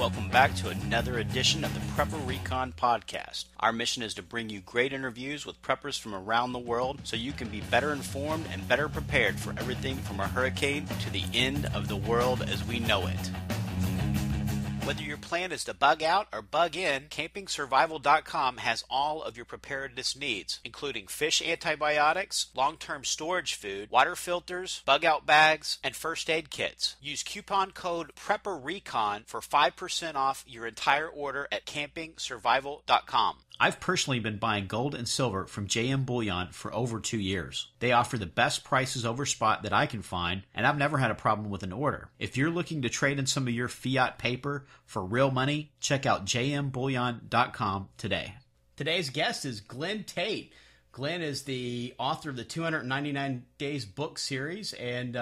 Welcome back to another edition of the Prepper Recon Podcast. Our mission is to bring you great interviews with preppers from around the world so you can be better informed and better prepared for everything from a hurricane to the end of the world as we know it. Whether your plan is to bug out or bug in, CampingSurvival.com has all of your preparedness needs, including fish antibiotics, long-term storage food, water filters, bug-out bags, and first aid kits. Use coupon code PrepperRecon for 5% off your entire order at CampingSurvival.com. I've personally been buying gold and silver from JM Bullion for over 2 years. They offer the best prices over spot that I can find, and I've never had a problem with an order. If you're looking to trade in some of your fiat paper for real money, check out jmbullion.com today. Today's guest is Glen Tate. Glen is the author of the 299 Days book series and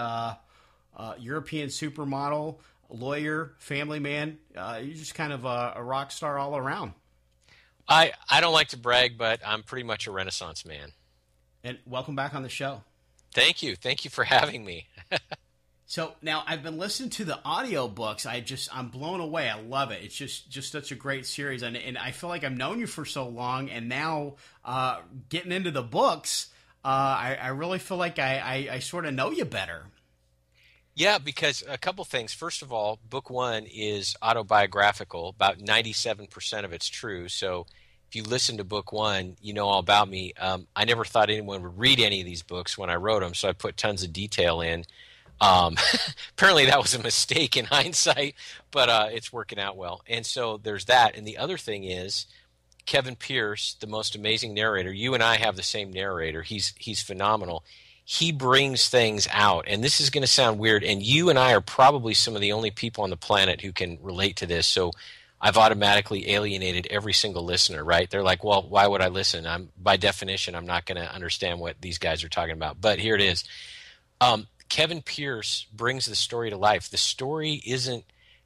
European supermodel, lawyer, family man. You're just kind of a rock star all around. I don't like to brag, but I'm pretty much a Renaissance man. And welcome back on the show. Thank you. Thank you for having me. So now I've been listening to the audiobooks. I'm blown away. I love it. It's just such a great series. And I feel like I've known you for so long, and now getting into the books, I really feel like I sort of know you better. Yeah, because a couple things. First of all, book one is autobiographical. About 97% of it's true. So if you listen to book one, you know all about me. I never thought anyone would read any of these books when I wrote them, so I put tons of detail in. Apparently that was a mistake in hindsight, but it's working out well. And so there's that. And the other thing is Kevin Pierce, the most amazing narrator. You and I have the same narrator. He's phenomenal. He brings things out, and this is going to sound weird, and you and I are probably some of the only people on the planet who can relate to this, so I've automatically alienated every single listener, right? They're like, well, why would I listen? By definition, I'm not going to understand what these guys are talking about, but here it is. Kevin Pierce brings the story to life. The story isn't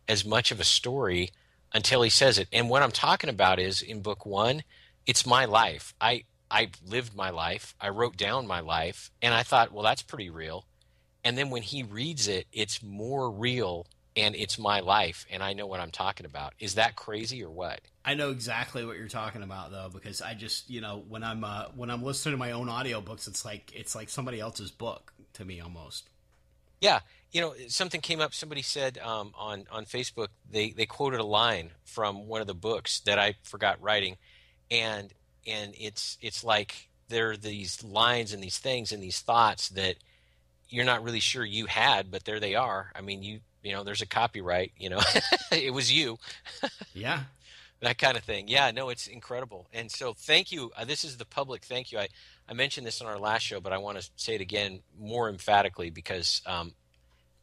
as much of a story until he says it, and what I'm talking about is, in book one, it's my life. I lived my life, I wrote down my life, and I thought, well, that's pretty real. And then when he reads it, it's more real, and it's my life, and I know what I'm talking about. Is that crazy or what? I know exactly what you're talking about, though, because I just, when I'm listening to my own audiobooks, it's like somebody else's book to me almost. Yeah. Something came up. Somebody said on Facebook, they quoted a line from one of the books that I forgot writing, and it's like there are these lines and these things and these thoughts that you're not really sure you had, but there they are. I mean, there's a copyright, it was you. Yeah. That kind of thing. Yeah, no, it's incredible. And so thank you. This is the public thank you. I mentioned this on our last show, but I want to say it again more emphatically because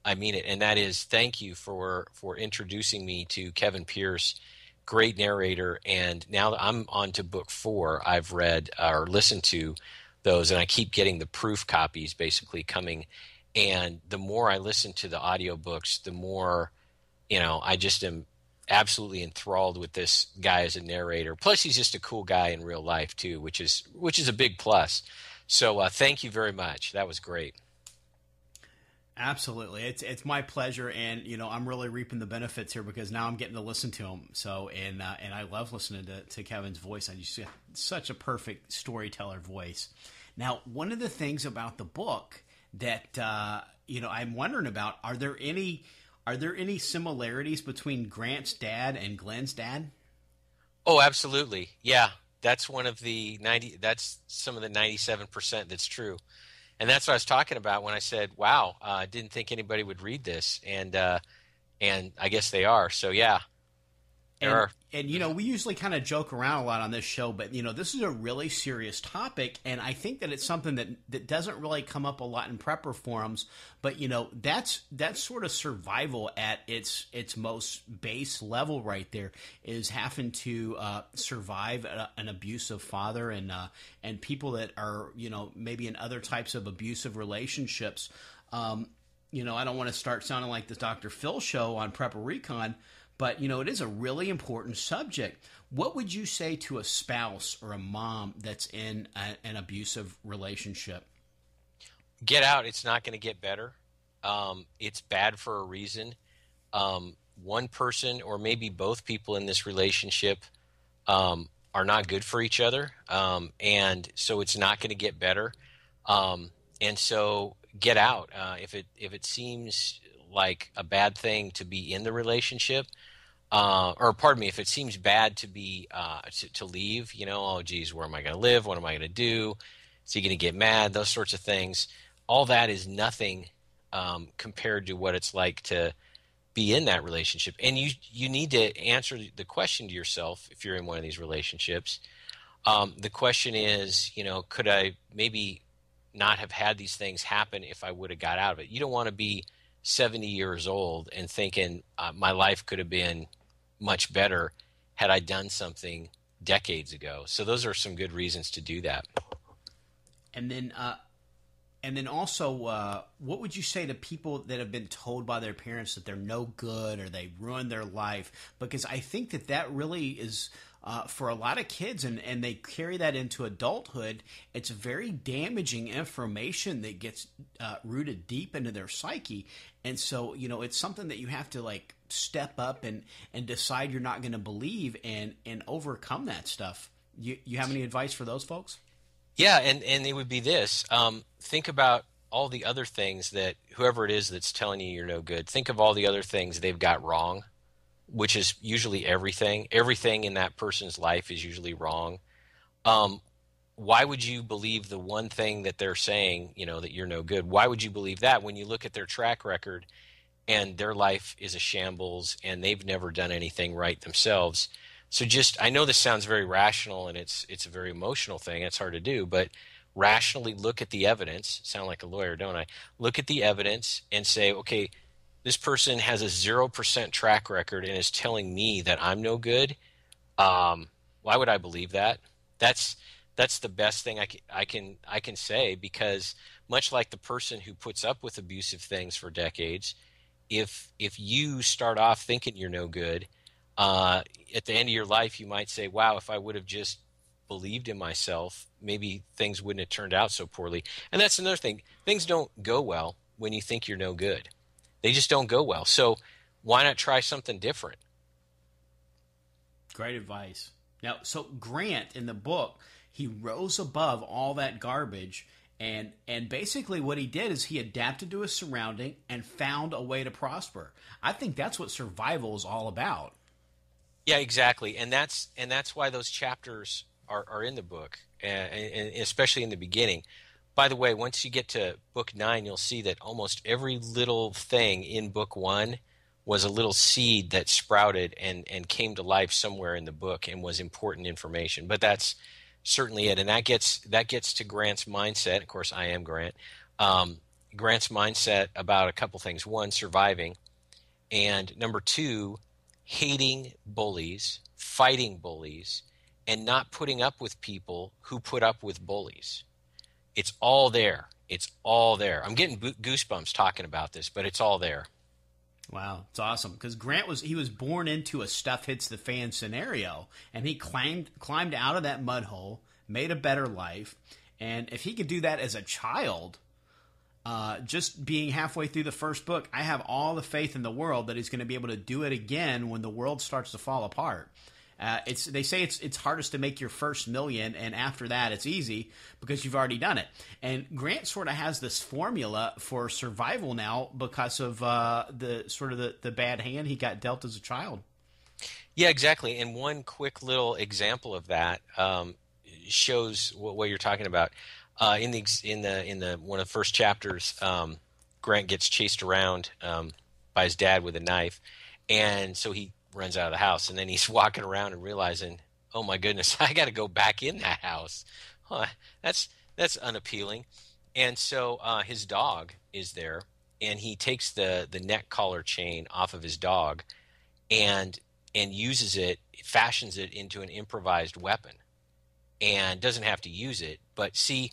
I mean it. And that is thank you for introducing me to Kevin Pierce. Great narrator, and now that I'm on to book 4, I've read or listened to those, and I keep getting the proof copies basically coming. And the more I listen to the audiobooks, the more, I just am absolutely enthralled with this guy as a narrator. Plus, he's just a cool guy in real life too, which is a big plus. So thank you very much. That was great. Absolutely. It's my pleasure, and I'm really reaping the benefits here because now I'm getting to listen to him. So and I love listening to Kevin's voice. I just such a perfect storyteller voice. Now, one of the things about the book that I'm wondering about, are there any similarities between Grant's dad and Glen's dad? Oh, absolutely. Yeah. That's one of the 90 that's some of the 97% that's true. And that's what I was talking about when I said, wow, I didn't think anybody would read this. And I guess they are. So, yeah, there are. And, we usually kind of joke around a lot on this show, but, this is a really serious topic. And I think that it's something that doesn't really come up a lot in prepper forums. But, that's sort of survival at its most base level right there, is having to survive an abusive father and people that are, maybe in other types of abusive relationships. I don't want to start sounding like the Dr. Phil show on Prepper Recon, but, it is a really important subject. What would you say to a spouse or a mom that's in an abusive relationship? Get out. It's not going to get better. It's bad for a reason. one person or maybe both people in this relationship are not good for each other, and so it's not going to get better. And so get out. If it seems like a bad thing to be in the relationship, or pardon me, if it seems bad to be to leave, oh geez, where am I going to live? What am I going to do? Is he going to get mad? Those sorts of things. All that is nothing compared to what it's like to be in that relationship. And you need to answer the question to yourself if you're in one of these relationships. The question is, could I maybe not have had these things happen if I would have got out of it? You don't want to be 70 years old and thinking my life could have been much better had I done something decades ago. So those are some good reasons to do that. And then also, what would you say to people that have been told by their parents that they're no good or they ruined their life? Because I think that really is, for a lot of kids, and they carry that into adulthood, it's very damaging information that gets rooted deep into their psyche. And so, it's something that you have to step up and decide you're not going to believe and overcome that stuff. You have any advice for those folks? Yeah, and it would be this. Think about all the other things that whoever it is that's telling you you're no good, think of all the other things they've got wrong, which is usually everything. Everything in that person's life is usually wrong. Why would you believe the one thing that they're saying, that you're no good? Why would you believe that when you look at their track record and their life is a shambles and they've never done anything right themselves? So I know this sounds very rational and it's a very emotional thing. It's hard to do, but rationally look at the evidence. Sound like a lawyer, don't I? Look at the evidence and say, okay, this person has a 0% track record and is telling me that I'm no good. Why would I believe that? That's the best thing I can say, because much like the person who puts up with abusive things for decades, if you start off thinking you're no good, at the end of your life, you might say, wow, if I would have just believed in myself, maybe things wouldn't have turned out so poorly. And that's another thing. Things don't go well when you think you're no good. They just don't go well. So why not try something different? Great advice. Now, so Grant in the book, he rose above all that garbage, and basically what he did is he adapted to his surrounding and found a way to prosper. I think that's what survival is all about. Yeah, exactly, and that's why those chapters are in the book, and especially in the beginning. By the way, once you get to book 9, you'll see that almost every little thing in book 1 was a little seed that sprouted and came to life somewhere in the book and was important information. But that's certainly it, and that gets to Grant's mindset. Of course, I am Grant. Grant's mindset about a couple things: one, surviving, and number 2, hating bullies, fighting bullies, and not putting up with people who put up with bullies. It's all there. It's all there. I'm getting goosebumps talking about this, but it's all there. Wow, it's awesome, because Grant was born into a stuff hits the fan scenario, and he climbed out of that mud hole, made a better life, and if he could do that as a child, just being halfway through the first book, I have all the faith in the world that he's going to be able to do it again when the world starts to fall apart. They say it's hardest to make your first million, and after that it's easy because you've already done it. And Grant sort of has this formula for survival now because of the bad hand he got dealt as a child. Yeah, exactly. And one quick little example of that shows what you're talking about. In the one of the first chapters, Grant gets chased around by his dad with a knife, and so he runs out of the house, and then he's walking around and realizing, oh my goodness, I got to go back in that house. That's unappealing. And so his dog is there, and he takes the neck collar chain off of his dog and uses it, fashions it into an improvised weapon, and doesn't have to use it. But see,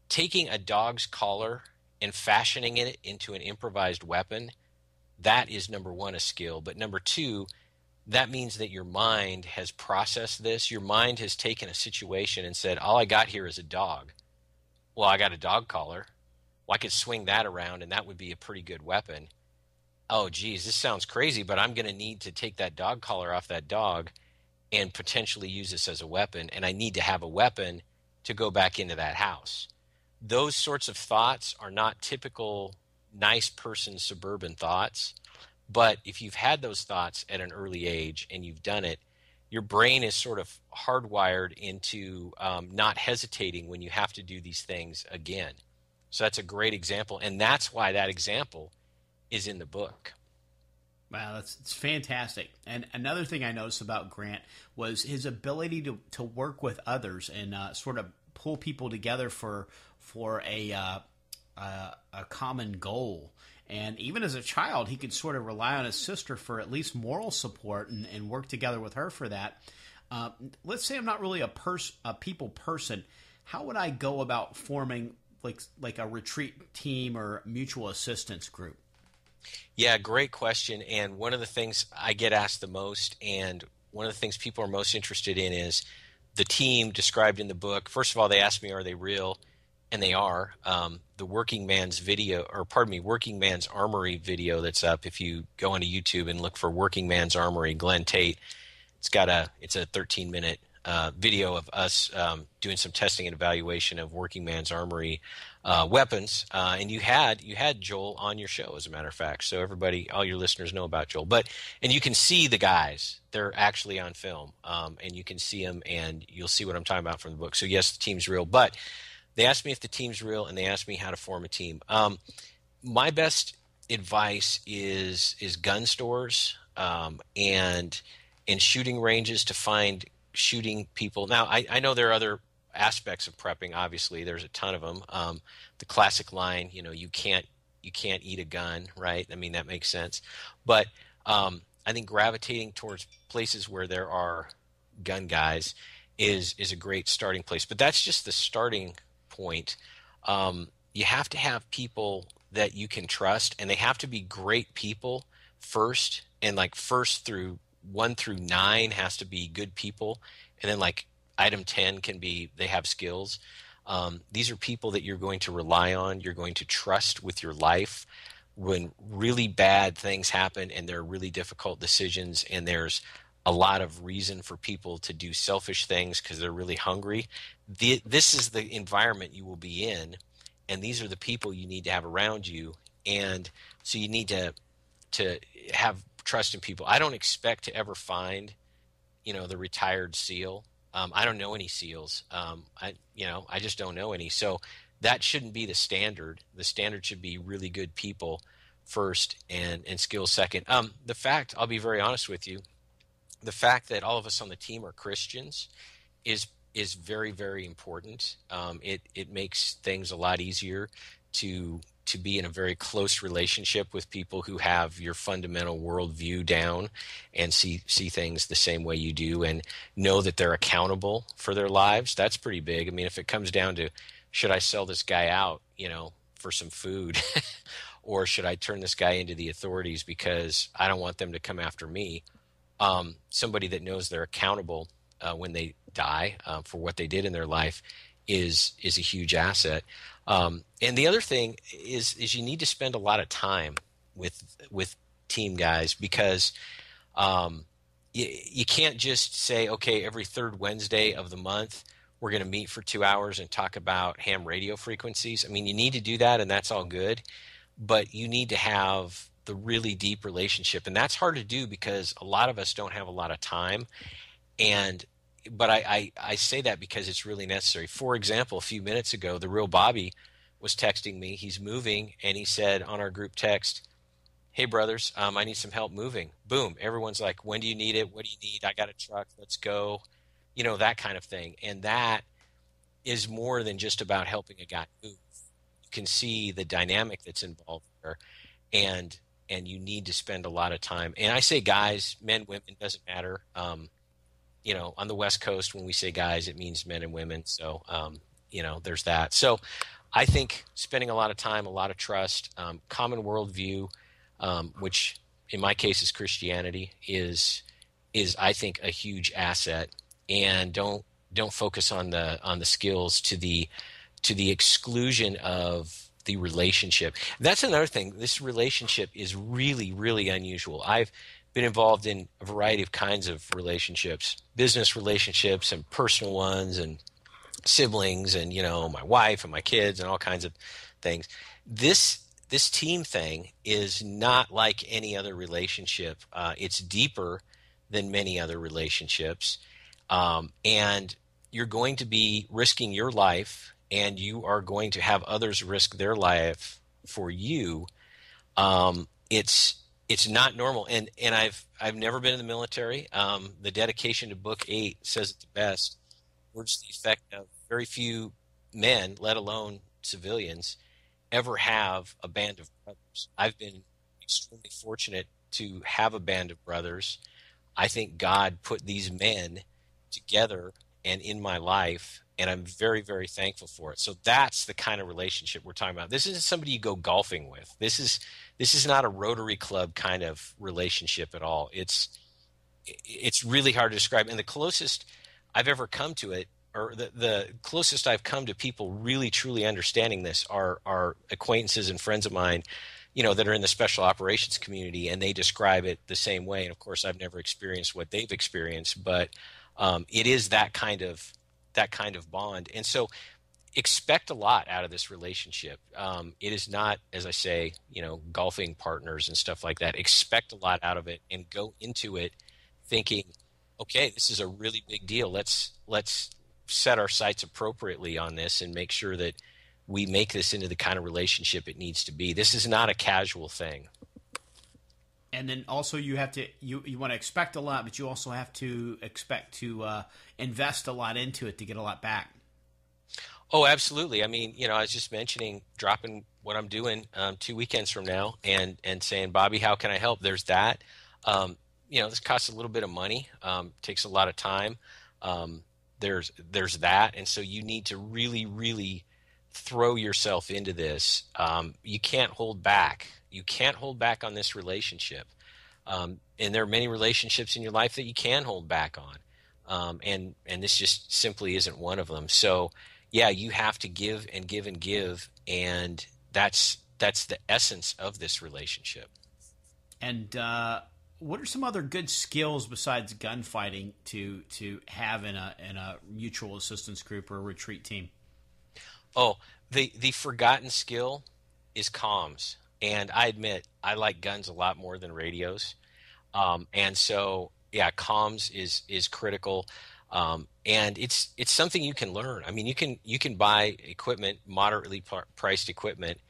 taking a dog's collar and fashioning it into an improvised weapon, that is, number 1, a skill. But number 2, that means that your mind has processed this. Your mind has taken a situation and said, all I got here is a dog. Well, I got a dog collar. Well, I could swing that around, and that would be a pretty good weapon. oh, geez, this sounds crazy, but I'm going to need to take that dog collar off that dog and potentially use this as a weapon, and I need to have a weapon to go back into that house. Those sorts of thoughts are not typical nice person suburban thoughts, but if you've had those thoughts at an early age and you've done it, your brain is sort of hardwired into not hesitating when you have to do these things again. So that's a great example, and that's why that example is in the book. Wow, it's fantastic. And another thing I noticed about Grant was his ability to work with others and sort of pull people together for a common goal. And even as a child, he could sort of rely on his sister for at least moral support and work together with her for that. Let's say I'm not really a people person. How would I go about forming like a retreat team or mutual assistance group? Yeah, great question. And one of the things I get asked the most, and one of the things people are most interested in, is the team described in the book. First of all, they ask me, are they real? And they are. The Working Man's Working Man's Armory video that's up. If you go onto YouTube and look for Working Man's Armory, Glen Tate, it's a 13-minute video of us doing some testing and evaluation of Working Man's Armory weapons. And you had Joel on your show, as a matter of fact. So all your listeners know about Joel. And you can see the guys. They're actually on film. And you can see them, and you'll see what I'm talking about from the book. So yes, the team's real. But they asked me if the team's real, and they asked me how to form a team. My best advice is gun stores and shooting ranges to find shooting people. Now, I know there are other aspects of prepping. Obviously, there's a ton of them. The classic line, you can't eat a gun, right? I mean, that makes sense. But I think gravitating towards places where there are gun guys is a great starting place. But that's just the starting point. You have to have people that you can trust, and they have to be great people first. And like first through 1 through 9 has to be good people, and then like item 10 can be they have skills. These are people that you're going to rely on, you're going to trust with your life when really bad things happen and there are really difficult decisions, and there's a lot of reason for people to do selfish things because they're really hungry. This is the environment you will be in, and these are the people you need to have around you. And so you need to have trust in people. I don't expect to ever find, the retired SEAL. I don't know any SEALs. I just don't know any. So that shouldn't be the standard. The standard should be really good people first and skills second. I'll be very honest with you, the fact that all of us on the team are Christians is very, very important. It makes things a lot easier to be in a very close relationship with people who have your fundamental worldview down and see things the same way you do, and know that they're accountable for their lives. That's pretty big. I mean, if it comes down to, should I sell this guy out, for some food, or should I turn this guy into the authorities because I don't want them to come after me? Somebody that knows they're accountable when they die for what they did in their life is a huge asset. And the other thing is you need to spend a lot of time with team guys, because you can't just say, okay, every third Wednesday of the month we're going to meet for 2 hours and talk about ham radio frequencies. I mean, you need to do that, and that's all good, but you need to have the really deep relationship, and that's hard to do because a lot of us don't have a lot of time. But I say that because it's really necessary. For example, a few minutes ago, the real Bobby was texting me. He's moving, and he said on our group text, "Hey brothers, I need some help moving." Boom! Everyone's like, "When do you need it? What do you need? I got a truck. Let's go." That kind of thing. And that is more than just about helping a guy move. You can see the dynamic that's involved there, and you need to spend a lot of time. And I say guys, men, women, doesn't matter. On the West Coast, when we say guys, it means men and women. So, there's that. So I think spending a lot of time, a lot of trust, common worldview, which in my case is Christianity, is I think a huge asset. And don't focus on the skills to the exclusion of the relationship. That's another thing. This relationship is really, really unusual. I've been involved in a variety of kinds of relationships, business relationships and personal ones and siblings and, my wife and my kids and all kinds of things. This team thing is not like any other relationship. It's deeper than many other relationships. And you're going to be risking your life, and you are going to have others risk their life for you. It's not normal. And I've never been in the military. The dedication to Book 8 says it the best. Words to the effect of very few men, let alone civilians, ever have a band of brothers. I've been extremely fortunate to have a band of brothers. I think God put these men together and in my life, and I'm very, very thankful for it. So that's the kind of relationship we're talking about. This isn't somebody you go golfing with. This is not a Rotary Club kind of relationship at all. It's really hard to describe. And the closest I've ever come to it, or the closest I've come to people really truly understanding this are acquaintances and friends of mine, that are in the special operations community, and they describe it the same way. And of course, I've never experienced what they've experienced, but it is that kind of bond. And so expect a lot out of this relationship. It is not, as I say, golfing partners and stuff like that. Expect a lot out of it and go into it thinking, okay, this is a really big deal. Let's set our sights appropriately on this and make sure that we make this into the kind of relationship it needs to be. This is not a casual thing. And then also you have to you want to expect a lot, but you also have to expect to invest a lot into it to get a lot back. Oh, absolutely. I mean, I was just mentioning dropping what I'm doing 2 weekends from now and saying, Bobby, how can I help? There's that. This costs a little bit of money, takes a lot of time. There's that. And so you need to really, really throw yourself into this. You can't hold back. You can't hold back on this relationship. And there are many relationships in your life that you can hold back on. And this just simply isn't one of them. So yeah, you have to give and give and give. And that's the essence of this relationship. And, what are some other good skills besides gunfighting to have in a mutual assistance group or a retreat team? Oh, the forgotten skill is comms. And I admit I like guns a lot more than radios. And so, yeah, comms is critical. And it's something you can learn. I mean, you can buy equipment, moderately priced equipment,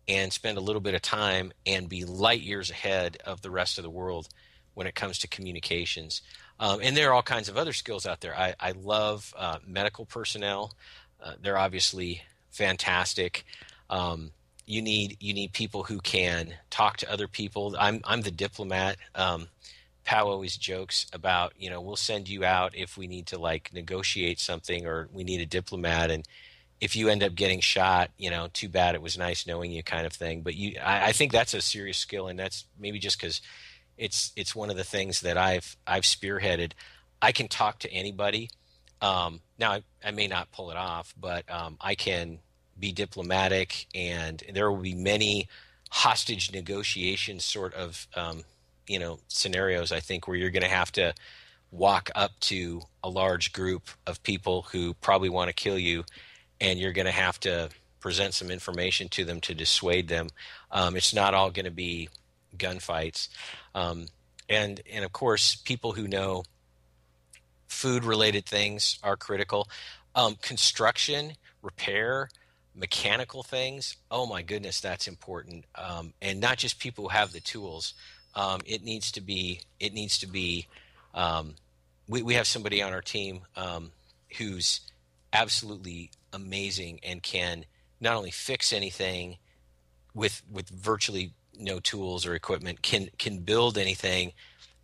and spend a little bit of time and be light years ahead of the rest of the world when it comes to communications. And there are all kinds of other skills out there. I love medical personnel. They're obviously fantastic. You need people who can talk to other people. I'm the diplomat. Pal always jokes about, we'll send you out if we need to negotiate something or we need a diplomat. And if you end up getting shot, too bad, it was nice knowing you kind of thing. But I think that's a serious skill, and that's maybe just because it's one of the things that I've spearheaded. I can talk to anybody. Now I may not pull it off, but I can be diplomatic, and there will be many hostage negotiation sort of scenarios, I think, where you're going to have to walk up to a large group of people who probably want to kill you, and you're going to have to present some information to them to dissuade them. It's not all going to be gunfights. And of course, people who know food-related things are critical. Construction, repair, mechanical things, oh my goodness, that's important. And not just people who have the tools. It needs to be we have somebody on our team who's absolutely amazing and can not only fix anything with virtually no tools or equipment, can build anything,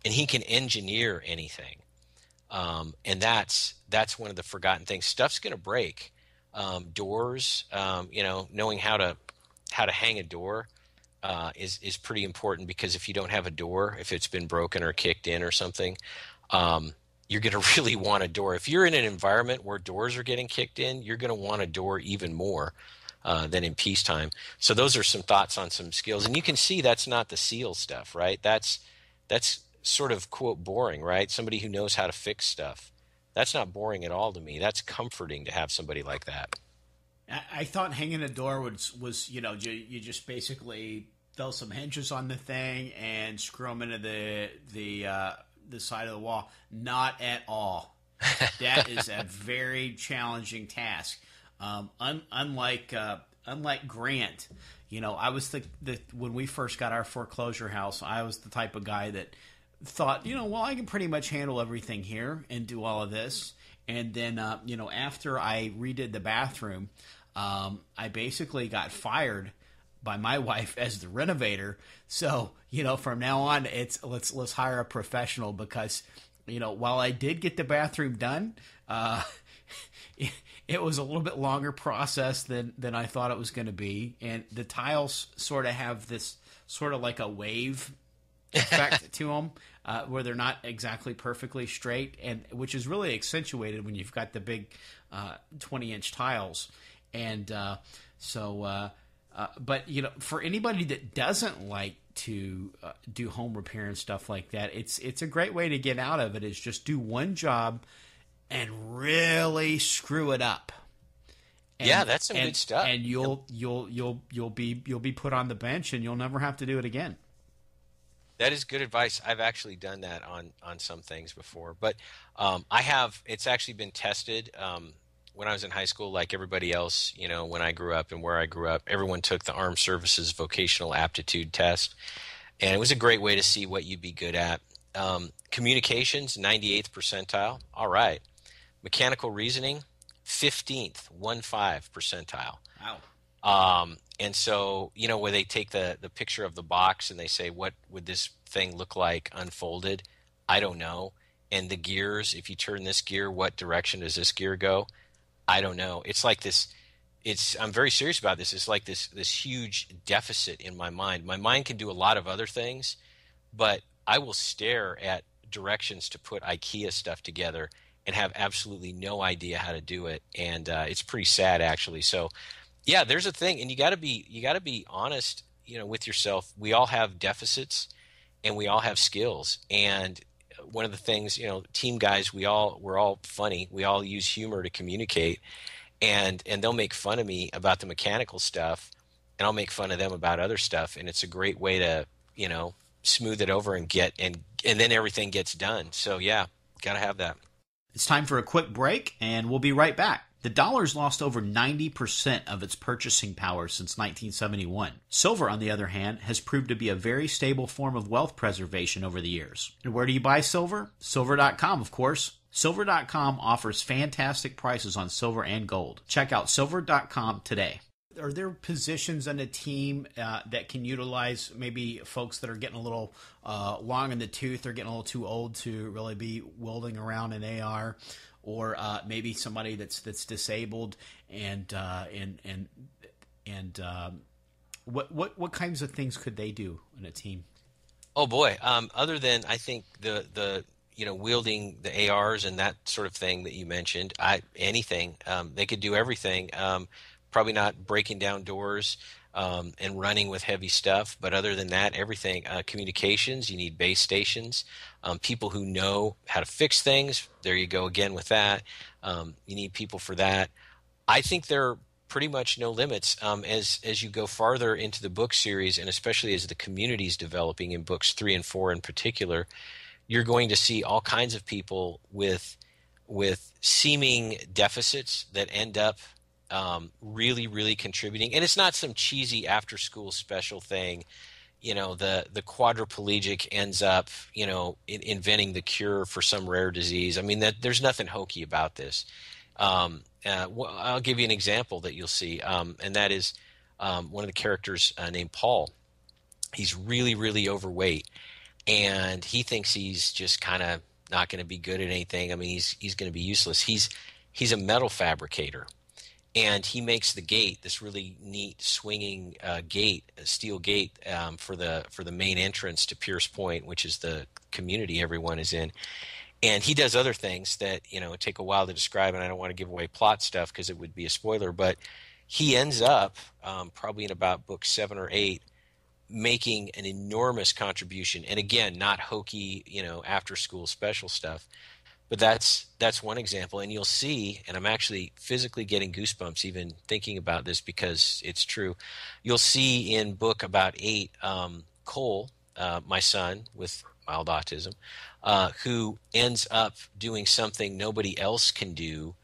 and he can engineer anything. And that's one of the forgotten things. Stuff's going to break. Doors, knowing how to hang a door is pretty important, because if you don't have a door, if it's been broken or kicked in or something, you're going to really want a door. If you're in an environment where doors are getting kicked in, you're going to want a door even more. than in peacetime. So those are some thoughts on some skills. And you can see that's not the SEAL stuff, right? That's sort of, quote, boring, right? Somebody who knows how to fix stuff. That's not boring at all to me. That's comforting to have somebody like that. I thought hanging a door was you just basically throw some hinges on the thing and screw them into the side of the wall. Not at all. That is a very challenging task. Unlike Grant, I was when we first got our foreclosure house, I was the type of guy that thought, well, I can pretty much handle everything here and do all of this. And then, after I redid the bathroom, I basically got fired by my wife as the renovator. So, from now on, it's let's hire a professional because, while I did get the bathroom done, it was a little bit longer process than I thought it was going to be. And the tiles sort of have this sort of like a wave effect to them, where they're not exactly perfectly straight, and which is really accentuated when you've got the big 20-inch tiles. And but for anybody that doesn't like to do home repair and stuff like that, it's a great way to get out of it. Is just do one job and really screw it up. And, yeah, that's some good stuff. And you'll be put on the bench, and you'll never have to do it again. That is good advice. I've actually done that on some things before, but it's actually been tested. When I was in high school, like everybody else, when I grew up and where I grew up, everyone took the Armed Services Vocational Aptitude Test, and it was a great way to see what you'd be good at. Communications, 98th percentile. All right. Mechanical reasoning, 15th, 15 percentile. Wow. And so, where they take the picture of the box and they say, what would this thing look like unfolded? I don't know. And the gears, if you turn this gear, what direction does this gear go? I don't know. It's like this. I'm very serious about this. It's like this huge deficit in my mind. My mind can do a lot of other things, but I will stare at directions to put IKEA stuff together and have absolutely no idea how to do it. And it's pretty sad, actually. So, yeah, there's a thing, and you got to be honest, with yourself. We all have deficits, and we all have skills. And one of the things, team guys, we're all funny. We all use humor to communicate, and they'll make fun of me about the mechanical stuff, and I'll make fun of them about other stuff. And it's a great way to, smooth it over and then everything gets done. So yeah, got to have that. It's time for a quick break, and we'll be right back. The dollar's lost over 90% of its purchasing power since 1971. Silver, on the other hand, has proved to be a very stable form of wealth preservation over the years. And where do you buy silver? Silver.com, of course. Silver.com offers fantastic prices on silver and gold. Check out Silver.com today. Are there positions on a team that can utilize maybe folks that are getting a little long in the tooth or getting a little too old to really be wielding around an AR? Or maybe somebody that's disabled, and what kinds of things could they do in a team? Oh boy, other than I think the wielding the ARs and that sort of thing that you mentioned, anything they could do everything. Probably not breaking down doors and running with heavy stuff, but other than that, everything. Communications, you need base stations. People who know how to fix things. There you go again with that. You need people for that. I think there are pretty much no limits as you go farther into the book series, and especially as the community is developing in books 3 and 4 in particular. You're going to see all kinds of people with seeming deficits that end up really, really contributing. And it's not some cheesy after-school special thing. The quadriplegic ends up, inventing the cure for some rare disease. I mean, there's nothing hokey about this. I'll give you an example that you'll see, and that is one of the characters named Paul. He's really, really overweight, and he thinks he's just kind of not going to be good at anything. I mean, he's going to be useless. He's a metal fabricator. And he makes the gate, this really neat swinging gate, a steel gate for the main entrance to Pierce Point, which is the community everyone is in. And he does other things that take a while to describe, and I don't want to give away plot stuff because it would be a spoiler. But he ends up probably in about book 7 or 8 making an enormous contribution. And again, not hokey, after school special stuff, but that's one example. And you'll see, and I'm actually physically getting goosebumps even thinking about this because it's true. You'll see in book about 8, Cole, my son with mild autism, who ends up doing something nobody else can do,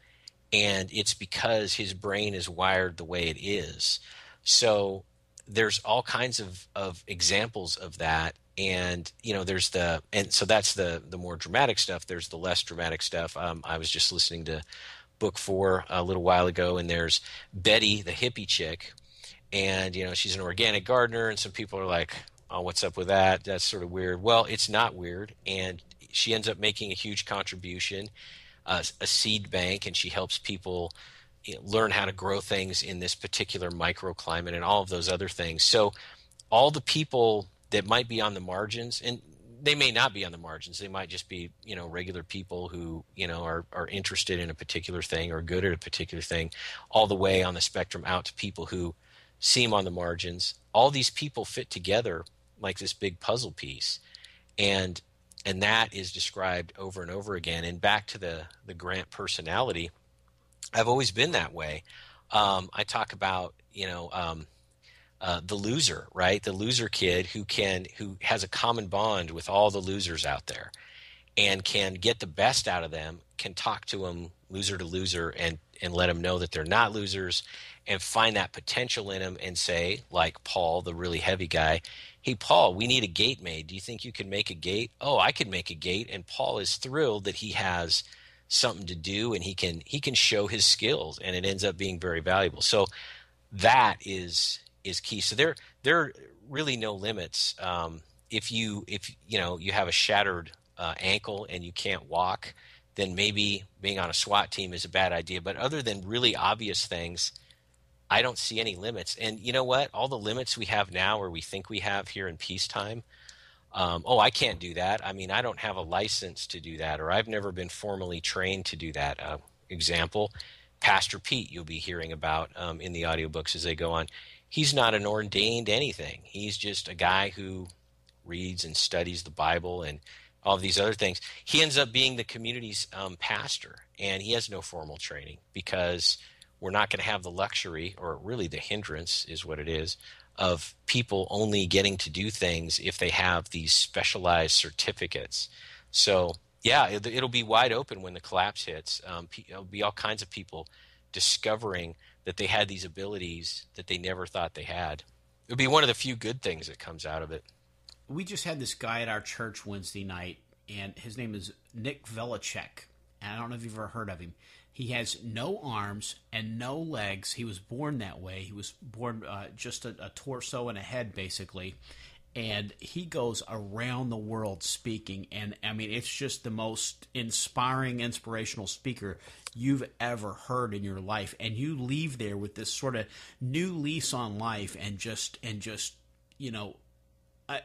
and it's because his brain is wired the way it is. So there's all kinds of examples of that. And so that's the more dramatic stuff. There's the less dramatic stuff. I was just listening to book 4 a little while ago, and there's Betty, the hippie chick, and she's an organic gardener, and some people are like, oh, what's up with that? That's sort of weird. Well, it's not weird, and she ends up making a huge contribution, a seed bank, and she helps people learn how to grow things in this particular microclimate and all of those other things. So all the people that might be on the margins, and they may not be on the margins, they might just be regular people who are interested in a particular thing or good at a particular thing, all the way on the spectrum out to people who seem on the margins. All these people fit together like this big puzzle piece, and that is described over and over again. And back to the Grant personality, I've always been that way. I talk about the loser, right? The loser kid who has a common bond with all the losers out there, and can get the best out of them, can talk to them loser to loser, and let them know that they're not losers, and find that potential in them, and say, like Paul, the really heavy guy, hey, Paul, we need a gate made. Do you think you can make a gate? Oh, I could make a gate. And Paul is thrilled that he has something to do, and he can show his skills, and it ends up being very valuable. So that is key. So there are really no limits. If you have a shattered ankle and you can't walk, then maybe being on a SWAT team is a bad idea. But other than really obvious things, I don't see any limits. And you know what? All the limits we have now, or we think we have here in peacetime, I can't do that. I mean, I don't have a license to do that, or I've never been formally trained to do that. Example, Pastor Pete, you'll be hearing about in the audiobooks as they go on. He's not an ordained anything. He's just a guy who reads and studies the Bible and all of these other things. He ends up being the community's pastor, and he has no formal training, because we're not going to have the luxury, or really the hindrance is what it is, of people only getting to do things if they have these specialized certificates. So yeah, it'll be wide open when the collapse hits. It'll be all kinds of people discovering that they had these abilities that they never thought they had. It'll be one of the few good things that comes out of it. We just had this guy at our church Wednesday night, and his name is Nick Velichek. And I don't know if you've ever heard of him. He has no arms and no legs. He was born that way. He was born just a torso and a head, basically. And he goes around the world speaking. And, I mean, it's just the most inspiring, inspirational speaker you've ever heard in your life. And you leave there with this sort of new lease on life, and just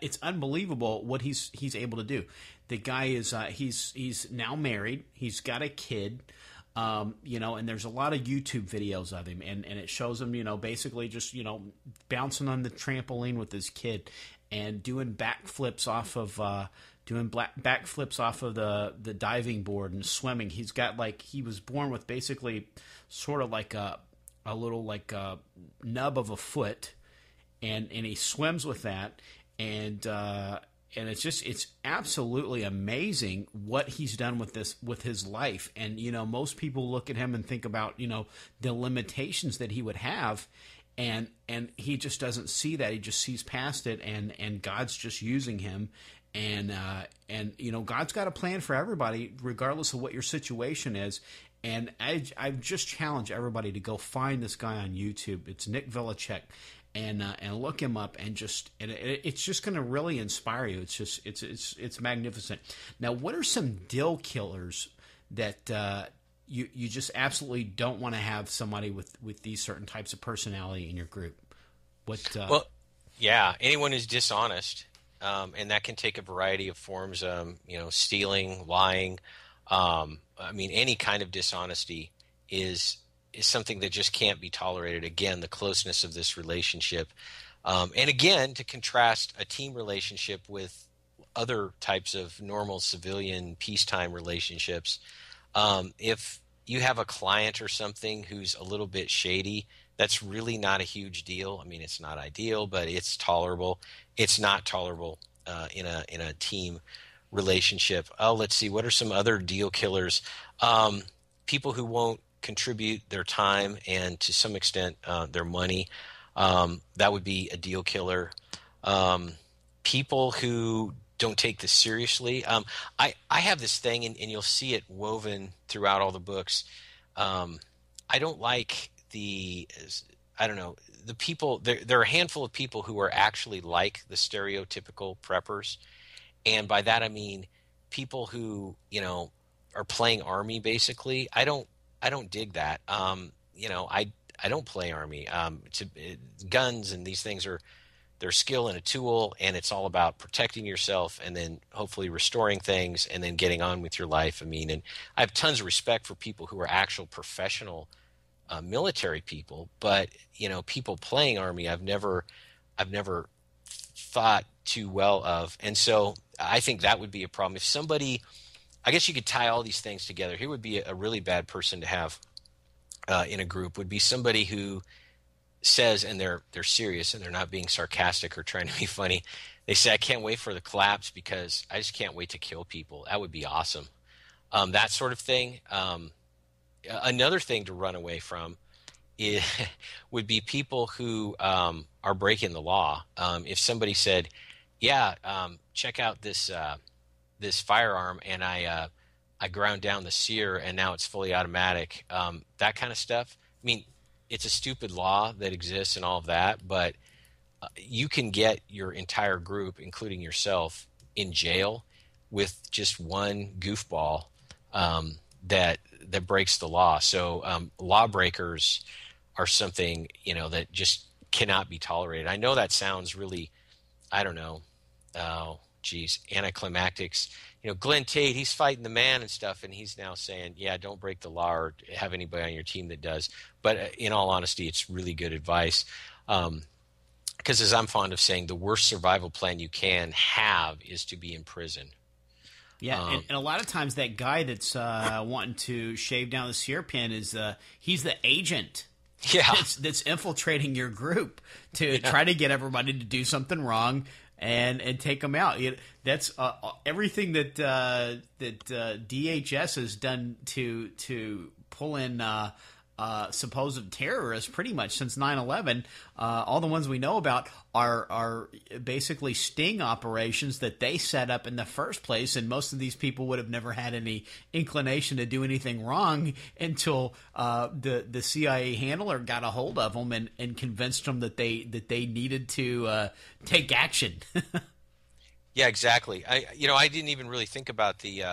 it's unbelievable what he's able to do. The guy is he's now married. He's got a kid. And there's a lot of YouTube videos of him, and it shows him, basically just, bouncing on the trampoline with his kid, and doing backflips off of the diving board, and swimming. He's got he was born with basically sort of like a little nub of a foot, and he swims with that, and it's absolutely amazing what he's done with his life. And most people look at him and think about the limitations that he would have, and he just doesn't see that. He just sees past it, and God's just using him. And God's got a plan for everybody, regardless of what your situation is. And I just challenge everybody to go find this guy on YouTube. It's Nick Velichek. And look him up, and it's just going to really inspire you. It's magnificent. Now, what are some deal killers that you just absolutely don't want to have somebody with these certain types of personality in your group? Well, yeah, anyone who's dishonest, and that can take a variety of forms. Stealing, lying. Any kind of dishonesty is is something that just can't be tolerated. Again, the closeness of this relationship. And again, to contrast a team relationship with other types of normal civilian peacetime relationships, if you have a client or something who's a little bit shady, that's really not a huge deal. I mean, it's not ideal, but it's tolerable. It's not tolerable in a team relationship. Oh, let's see. What are some other deal killers? People who won't contribute their time and to some extent their money. That would be a deal killer. People who don't take this seriously. I have this thing, and you'll see it woven throughout all the books. I don't like the people. There are a handful of people who are actually like the stereotypical preppers. And by that I mean people who, are playing Army basically. I don't dig that. I don't play Army. Guns and these things they're skill and a tool, and it's all about protecting yourself and then hopefully restoring things and then getting on with your life. I mean, and I have tons of respect for people who are actual professional military people, but people playing Army, I've never thought too well of. And so I think that would be a problem. If somebody, I guess you could tie all these things together. Here would be a really bad person to have in a group, would be somebody who says, and they're serious and they're not being sarcastic or trying to be funny. They say, I can't wait for the collapse because I just can't wait to kill people. That would be awesome. That sort of thing. Another thing to run away from would be people who are breaking the law. If somebody said, yeah, check out this firearm, and I ground down the sear and now it's fully automatic, that kind of stuff. I mean, it's a stupid law that exists and all of that, but you can get your entire group, including yourself, in jail with just one goofball that breaks the law. So lawbreakers are something that just cannot be tolerated. I know that sounds really, I don't know, anticlimactic. Glen Tate, he's fighting the man and stuff, and he's now saying, yeah, don't break the law or have anybody on your team that does. But in all honesty, it's really good advice. Because as I'm fond of saying, the worst survival plan you can have is to be in prison. Yeah, and a lot of times that guy that's wanting to shave down the sear pin he's the agent. Yeah, that's infiltrating your group to try to get everybody to do something wrong and take them out. That's everything that DHS has done to pull in supposed terrorists pretty much since 9/11. All the ones we know about are basically sting operations that they set up in the first place, and most of these people would have never had any inclination to do anything wrong until the CIA handler got a hold of them and convinced them that they needed to take action. Yeah, exactly. I didn't even really think about the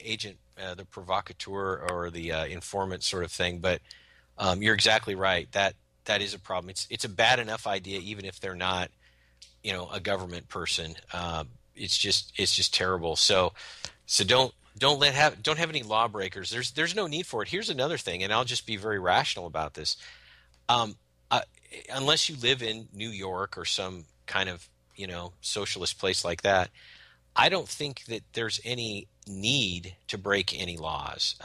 agent, the provocateur, or the informant sort of thing, but you're exactly right. That is a problem. It's a bad enough idea, even if they're not, a government person. It's just terrible. So don't have any lawbreakers. There's no need for it. Here's another thing, and I'll just be very rational about this. Unless you live in New York or some kind of socialist place like that, I don't think that there's any need to break any laws.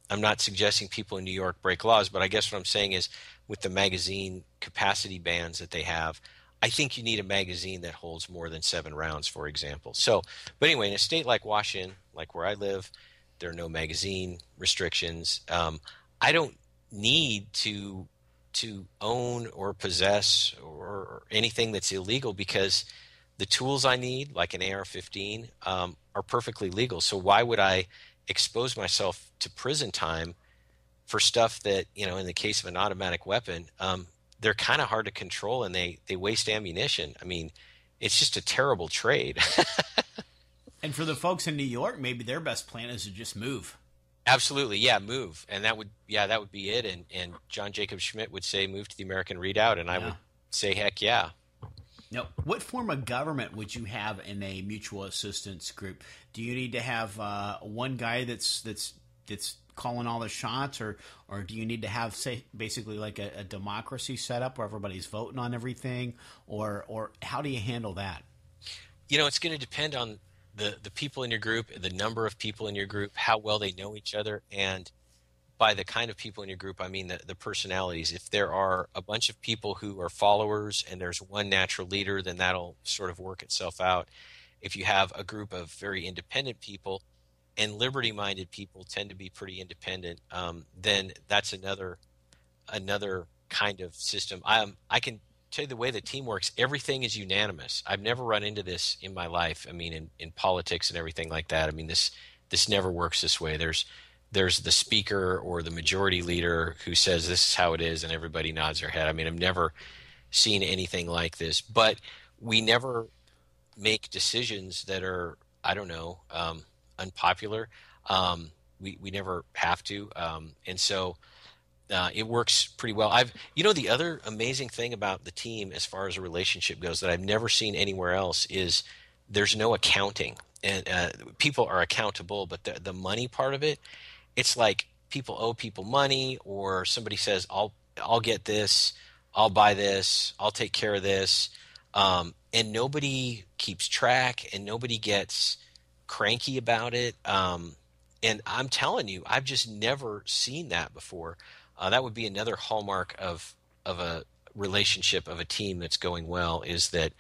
I'm not suggesting people in New York break laws, but I guess what I'm saying is with the magazine capacity bans that they have, I think you need a magazine that holds more than 7 rounds, for example. So, but anyway, in a state like Washington, like where I live, there are no magazine restrictions. I don't need to own or possess or anything that's illegal because the tools I need, like an AR-15, are perfectly legal. So why would I expose myself to prison time for stuff that, in the case of an automatic weapon, they're kind of hard to control and they waste ammunition. I mean, it's just a terrible trade. And for the folks in New York, maybe their best plan is to just move. Absolutely, yeah, move, and that would be it. And John Jacob Schmidt would say, "Move to the American Redoubt," and I would say, "Heck yeah." Now, what form of government would you have in a mutual assistance group? Do you need to have one guy that's that's calling all the shots, or do you need to have, say, basically like a democracy set up where everybody's voting on everything, or how do you handle that? It's going to depend on the people in your group, the number of people in your group, how well they know each other, and by the kind of people in your group, I mean the personalities. If there are a bunch of people who are followers and there's one natural leader, then that'll sort of work itself out. If you have a group of very independent people, and liberty-minded people tend to be pretty independent, then that's another kind of system. I can tell you the way the team works, everything is unanimous. I've never run into this in my life. I mean, in politics and everything like that. I mean, this never works this way. There's the speaker or the majority leader who says this is how it is, and everybody nods their head. I mean, I've never seen anything like this. But we never make decisions that are, I don't know, unpopular. We never have to. And so it works pretty well. The other amazing thing about the team as far as a relationship goes that I've never seen anywhere else is there's no accounting. And people are accountable, but the money part of it, it's like people owe people money, or somebody says, I'll get this, I'll buy this, I'll take care of this. And nobody keeps track, and nobody gets cranky about it. And I'm telling you, I've just never seen that before. That would be another hallmark of a relationship, of a team that's going well, is that,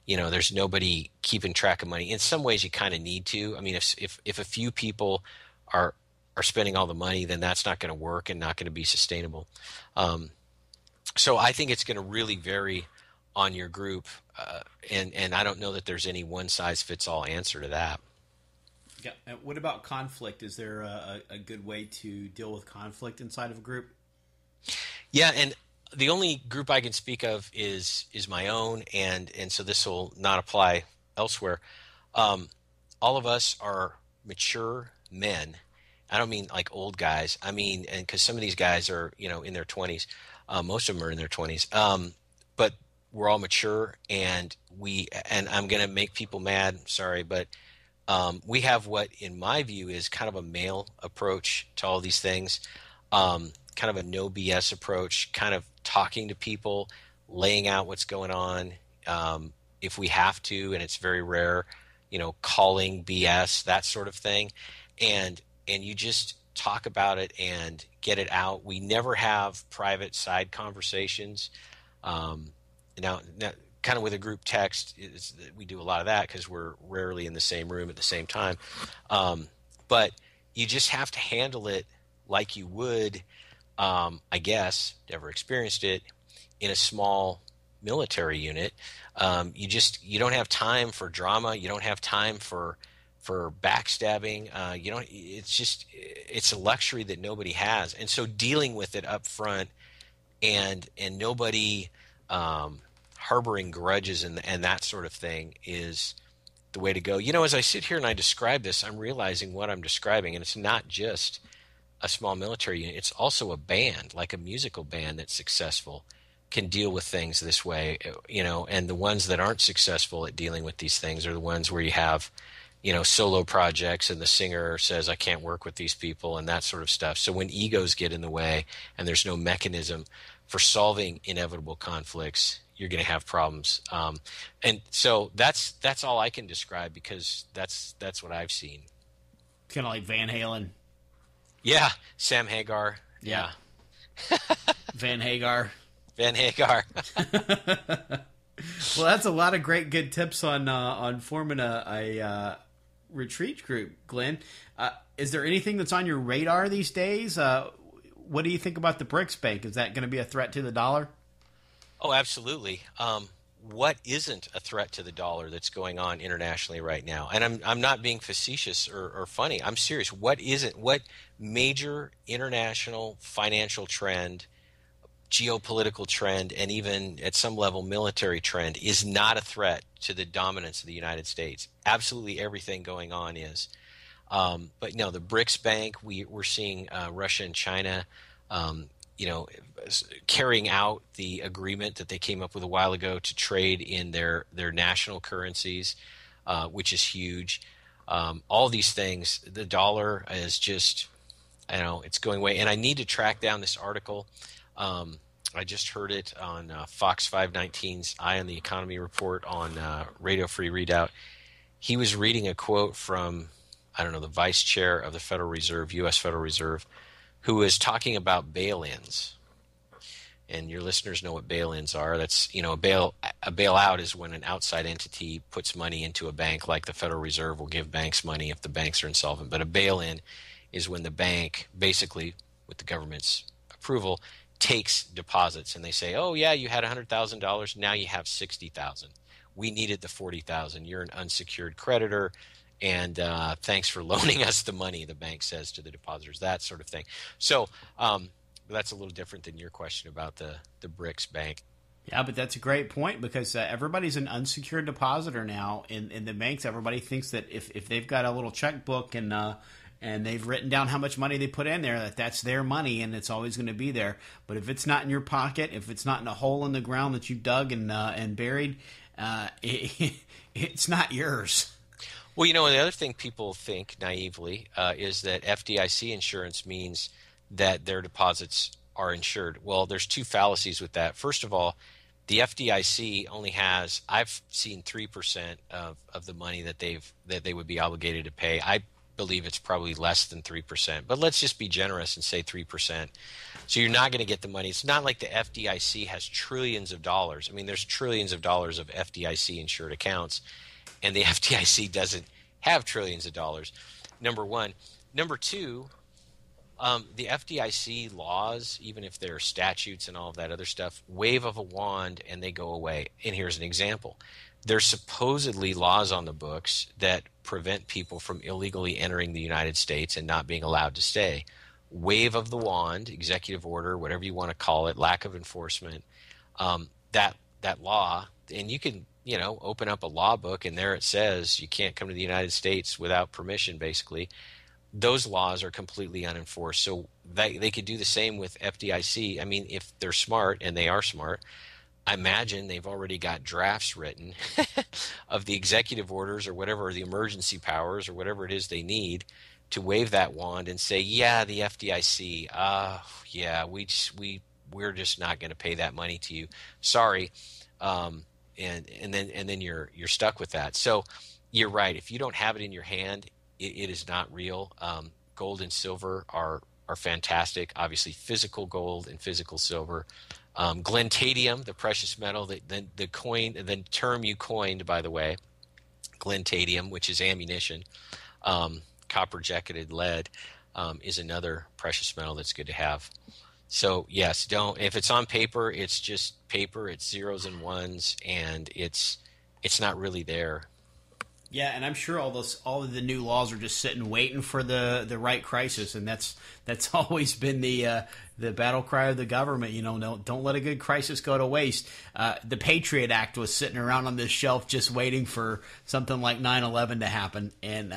there's nobody keeping track of money. In some ways you kind of need to. I mean, if a few people are spending all the money, then that's not going to work and not going to be sustainable. So I think it's going to really vary on your group. And I don't know that there's any one size fits all answer to that. Yeah. And what about conflict? Is there a good way to deal with conflict inside of a group? Yeah, and the only group I can speak of is my own, and so this will not apply elsewhere. All of us are mature men. I don't mean like old guys. I mean, and because some of these guys are, in their 20s. Most of them are in their 20s. But we're all mature, and I'm going to make people mad. Sorry, but we have what, in my view, is kind of a male approach to all these things. Kind of a no BS approach, kind of talking to people, laying out what's going on. If we have to, and it's very rare, calling BS, that sort of thing. And you just talk about it and get it out. We never have private side conversations. Now, kind of with a group text, we do a lot of that because we're rarely in the same room at the same time. But you just have to handle it like you would, I guess, never experienced it, in a small military unit. You don't have time for drama. You don't have time for backstabbing. It's a luxury that nobody has. And so dealing with it up front and nobody harboring grudges and that sort of thing is the way to go. As I sit here and I describe this, I'm realizing what I'm describing, and it's not just a small military unit. It's also a band, like a musical band that's successful, can deal with things this way, and the ones that aren't successful at dealing with these things are the ones where you have, solo projects and the singer says, I can't work with these people and that sort of stuff. So when egos get in the way and there's no mechanism for solving inevitable conflicts, you're going to have problems. And so that's all I can describe, because that's what I've seen. Kind of like Van Halen. Yeah, Sam Hagar. Yeah. Van Hagar. Van Hagar. Well, that's a lot of great good tips on forming a retreat group, Glenn. Is there anything that's on your radar these days? What do you think about the BRICS Bank? Is that going to be a threat to the dollar? Oh, absolutely. What isn't a threat to the dollar that's going on internationally right now? And I'm not being facetious or funny. I'm serious. What major international financial trend, geopolitical trend, and even at some level military trend is not a threat to the dominance of the United States? Absolutely everything going on is. But no, the BRICS Bank, we're seeing Russia and China carrying out the agreement that they came up with a while ago to trade in their national currencies, which is huge. All these things, the dollar is just it's going away. And I need to track down this article. I just heard it on Fox 519's Eye on the Economy report on Radio Free Readout. He was reading a quote from, I don't know, the vice chair of the Federal Reserve, U.S. Federal Reserve, who was talking about bail-ins. And your listeners know what bail-ins are. That's, a bailout is when an outside entity puts money into a bank, like the Federal Reserve will give banks money if the banks are insolvent. But a bail-in is when the bank, basically with the government's approval, takes deposits and they say, oh yeah, you had $100,000, now you have $60,000. We needed the $40,000. You're an unsecured creditor, and thanks for loaning us the money, the bank says to the depositors, that sort of thing. So that's a little different than your question about the BRICS bank. Yeah, but that's a great point, because everybody's an unsecured depositor now in the banks. Everybody thinks that if they've got a little checkbook and they've written down how much money they put in there, that's their money and it's always going to be there. But if it's not in your pocket, if it's not in a hole in the ground that you dug and buried, it's not yours. Well, and the other thing people think naively is that FDIC insurance means that their deposits are insured. Well, there's two fallacies with that. First of all, the FDIC only has, I've seen 3% of the money that they would be obligated to pay. I believe it's probably less than 3%, but let's just be generous and say 3%. So you're not going to get the money. It's not like the FDIC has trillions of dollars. I mean, there's trillions of dollars of FDIC insured accounts, and the FDIC doesn't have trillions of dollars, number one. Number two, the FDIC laws, even if they're statutes and all of that other stuff, wave of a wand and they go away. And here's an example. There's supposedly laws on the books that prevent people from illegally entering the United States and not being allowed to stay. Wave of the wand, executive order, whatever you want to call it, lack of enforcement, that law, and you can, open up a law book and there it says you can't come to the United States without permission, basically. Those laws are completely unenforced. So they could do the same with FDIC. I mean, if they're smart, and they are smart, I imagine they've already got drafts written of the executive orders or whatever, the emergency powers or whatever it is they need to wave that wand and say, yeah, the FDIC, we're just not going to pay that money to you. Sorry. And then you're stuck with that. So you're right. If you don't have it in your hand, it is not real. Gold and silver are fantastic. Obviously, physical gold and physical silver. Glen Tate, the precious metal, the term you coined, by the way, Glen Tate, which is ammunition, copper jacketed lead, is another precious metal that's good to have. So yes, if it's on paper, it's just paper. It's zeros and ones, and it's not really there. Yeah, and I'm sure all of the new laws are just sitting waiting for the right crisis, and that's always been the battle cry of the government. Don't let a good crisis go to waste. The Patriot Act was sitting around on this shelf just waiting for something like 9/11 to happen, and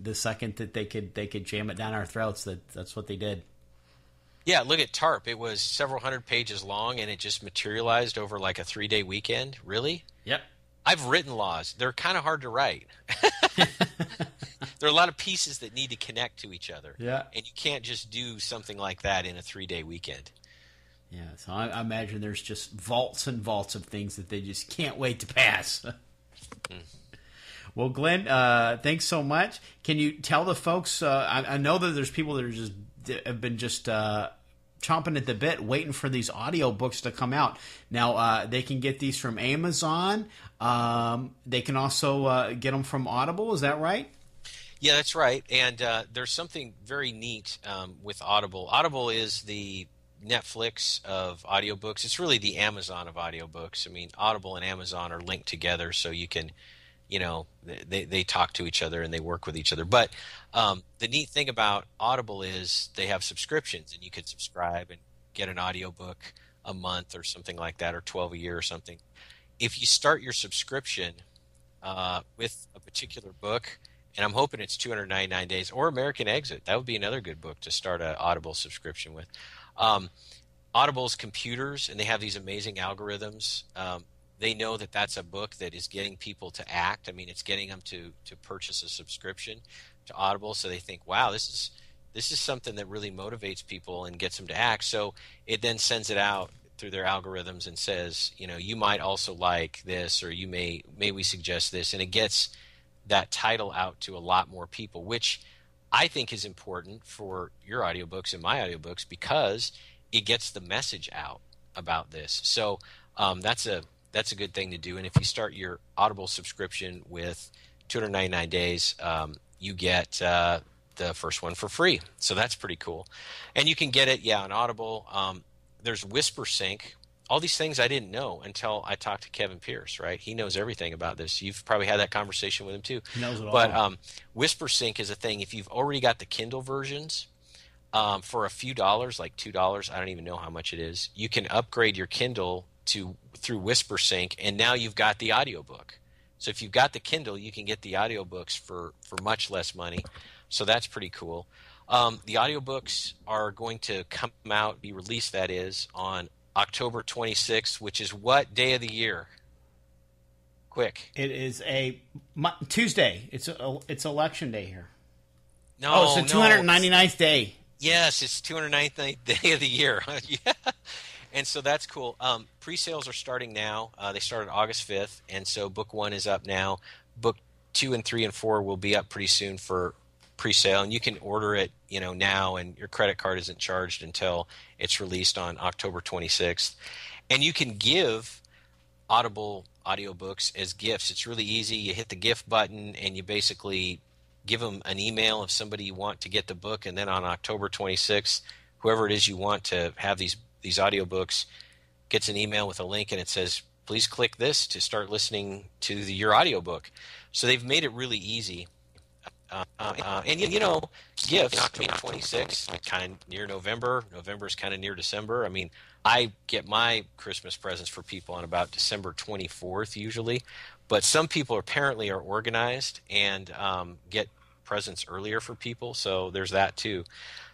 the second that they could jam it down our throats, that's what they did. Yeah, look at TARP. It was several hundred pages long, and it just materialized over like a 3-day weekend. Really? Yep. I've written laws. They're kind of hard to write. There are a lot of pieces that need to connect to each other. Yeah. And you can't just do something like that in a 3-day weekend. Yeah, so I imagine there's just vaults and vaults of things that they just can't wait to pass. Well, Glenn, thanks so much. Can you tell the folks, I know that there's people that have been chomping at the bit, waiting for these audiobooks to come out. Now, they can get these from Amazon. They can also get them from Audible. Is that right? Yeah, that's right. And there's something very neat with Audible. Audible is the Netflix of audiobooks. It's really the Amazon of audiobooks. I mean, Audible and Amazon are linked together, so you can, they talk to each other and they work with each other. But the neat thing about Audible is they have subscriptions, and you could subscribe and get an audiobook a month or something like that, or 12 a year or something. If you start your subscription with a particular book, and I'm hoping it's 299 days, or American Exit, that would be another good book to start an Audible subscription with. Audible's computers, and they have these amazing algorithms. They know that that's a book that is getting people to act. I mean, it's getting them to purchase a subscription to Audible. So they think, wow, this is This is something that really motivates people and gets them to act. So it then sends it out through their algorithms and says, you might also like this, or may we suggest this, and it gets that title out to a lot more people, which I think is important for your audiobooks and my audiobooks because it gets the message out about this. So that's a good thing to do. And if you start your Audible subscription with 299 days, you get the first one for free. So that's pretty cool. And you can get it, on Audible. There's WhisperSync. All these things I didn't know until I talked to Kevin Pierce, right? He knows everything about this. You've probably had that conversation with him too. He knows it all. But WhisperSync is a thing. If you've already got the Kindle versions, for a few dollars, like $2, I don't even know how much it is, you can upgrade your Kindle through WhisperSync, and now you've got the audiobook. So if you've got the Kindle, you can get the audiobooks for much less money. So that's pretty cool. The audiobooks are going to come out, be released, that is, on October 26th, which is what day of the year? Quick. It is a Tuesday. It's election day here. No, it's the 299th day. Yes, it's 299th day of the year. Yeah. And so that's cool. Pre-sales are starting now. They started August 5th, and so book 1 is up now. Book 2 and 3 and 4 will be up pretty soon for pre-sale, and you can order it, now, and your credit card isn't charged until it's released on October 26th. And you can give Audible audiobooks as gifts. It's really easy. You hit the gift button, and you basically give them an email of somebody you want to get the book, and then on October 26th, whoever it is you want to have these audiobooks gets an email with a link, and it says, please click this to start listening to your audiobook. So they've made it really easy. And gifts, October 26th, kind of near November. November is kind of near December. I mean, I get my Christmas presents for people on about December 24th usually, but some people apparently are organized and get presents earlier for people, so there's that too.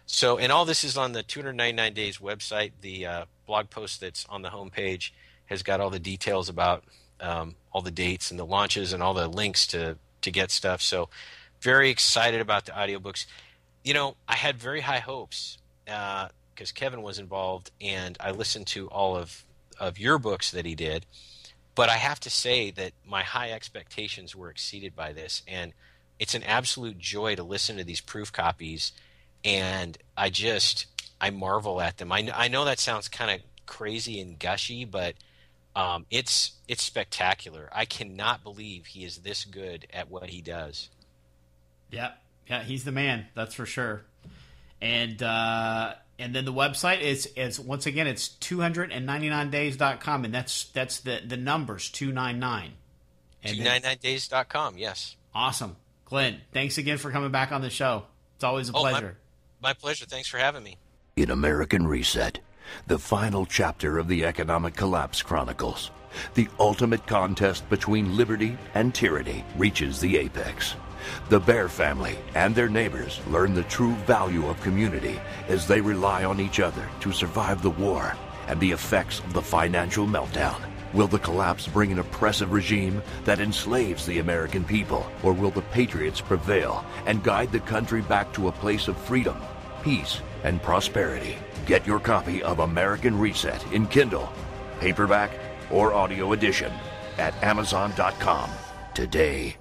So, and all this is on the 299 Days website. The blog post that's on the homepage has got all the details about all the dates and the launches and all the links to get stuff. So very excited about the audiobooks. I had very high hopes because Kevin was involved, and I listened to all of your books that he did. But I have to say that my high expectations were exceeded by this, and it's an absolute joy to listen to these proof copies, and I marvel at them. I know that sounds kind of crazy and gushy, but it's spectacular. I cannot believe he is this good at what he does. Yeah, he's the man. That's for sure. And then the website is once again it's 299days.com, and that's the numbers 299. 299days.com. Yes. Awesome, Glenn. Thanks again for coming back on the show. It's always a pleasure. My pleasure. Thanks for having me. In American Reset, the final chapter of the Economic Collapse Chronicles, the ultimate contest between liberty and tyranny reaches the apex. The Bear family and their neighbors learn the true value of community as they rely on each other to survive the war and the effects of the financial meltdown. Will the collapse bring an oppressive regime that enslaves the American people, or will the patriots prevail and guide the country back to a place of freedom, peace, and prosperity? Get your copy of American Reset in Kindle, paperback, or audio edition at Amazon.com today.